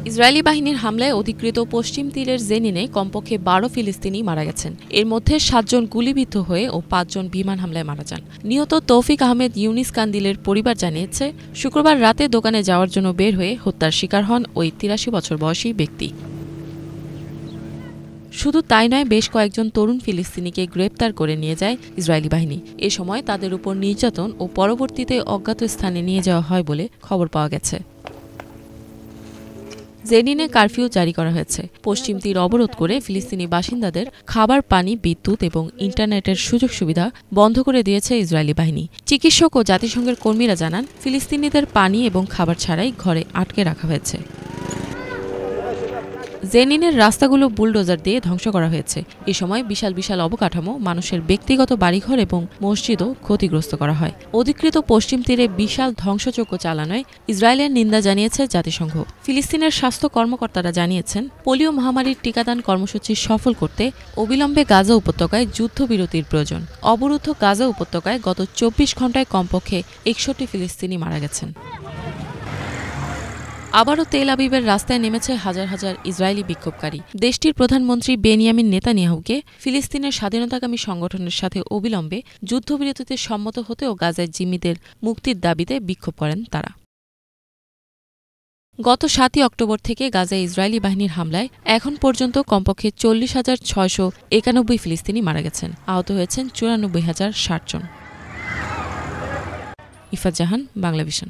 Israeli বাহিনীর হামলায় অধিকৃত পশ্চিম তীরের জেনিনে কমপক্ষে ১২ ফিলিস্তিনি মারা গেছেন। এর মধ্যে ৭ জন গুলিবিদ্ধ হয়ে ও ৫ জন বিমান হামলায় মারা যান। নিহত তৌফিক আহমেদ ইউনিস কান্দিলের পরিবার জানিয়েছে, শুক্রবার রাতে দোকানে যাওয়ার জন্য বের হয়ে হত্যার শিকার হন ওই ৮৩ বছর বয়সী ব্যক্তি। শুধু তাই নয়, বেশ কয়েকজন তরুণ ফিলিস্তিনিকে গ্রেপ্তার করে নিয়ে যায় ইসরায়েলি বাহিনী। এ সময় তাদের উপর নির্যাতন ও পরবর্তীতে অজ্ঞাত স্থানে নিয়ে যাওয়া হয় বলে খবর পাওয়া গেছে। জেনিনে কারফিউ জারি করা হয়েছে। পশ্চিম তীর অবরোধ করে ফিলিস্তিনি বাসিন্দাদের খাবার, পানি, বিদ্যুৎ এবং ইন্টারনেটের সুযোগ সুবিধা বন্ধ করে দিয়েছে ইসরায়েলি বাহিনী। চিকিৎসক ও জাতিসংঘের কর্মীরা জানান, ফিলিস্তিনিদের পানি এবং খাবার ছাড়াই ঘরে আটকে রাখা হয়েছে। জেনিনের রাস্তাগুলো বুলডোজার দিয়ে ধ্বংস করা হয়েছে। এ সময় বিশাল বিশাল অবকাঠামো, মানুষের ব্যক্তিগত বাড়িঘর এবং মসজিদও ক্ষতিগ্রস্ত করা হয়। অধিকৃত পশ্চিম তীরে বিশাল ধ্বংসযজ্ঞ চালানোয় ইসরায়েলের নিন্দা জানিয়েছে জাতিসংঘ। ফিলিস্তিনের স্বাস্থ্য কর্মকর্তারা জানিয়েছেন, পোলিও মহামারীর টিকাদান কর্মসূচি সফল করতে অবিলম্বে গাজা উপত্যকায় যুদ্ধবিরতির প্রয়োজন। অবরুদ্ধ গাজা উপত্যকায় গত ২৪ ঘণ্টায় কমপক্ষে ৬১ ফিলিস্তিনি মারা গেছেন। আবারও তেল আবিবের রাস্তায় নেমেছে হাজার হাজার ইসরায়েলি বিক্ষোভকারী। দেশটির প্রধানমন্ত্রী বেনিয়ামিন নেতানিয়াহুকে ফিলিস্তিনের স্বাধীনতাকামী সংগঠনের সাথে অবিলম্বে যুদ্ধবিরতিতে সম্মত হতে ও গাজায় জিম্মিদের মুক্তির দাবিতে বিক্ষোভ করেন তারা। গত ৭ই অক্টোবর থেকে গাজায় ইসরায়েলি বাহিনীর হামলায় এখন পর্যন্ত কমপক্ষে ৪০,৬৯১ ফিলিস্তিনি মারা গেছেন। আহত হয়েছেন ৯৪,০৬০ জন। ইফাত জাহান, বাংলাভিশন।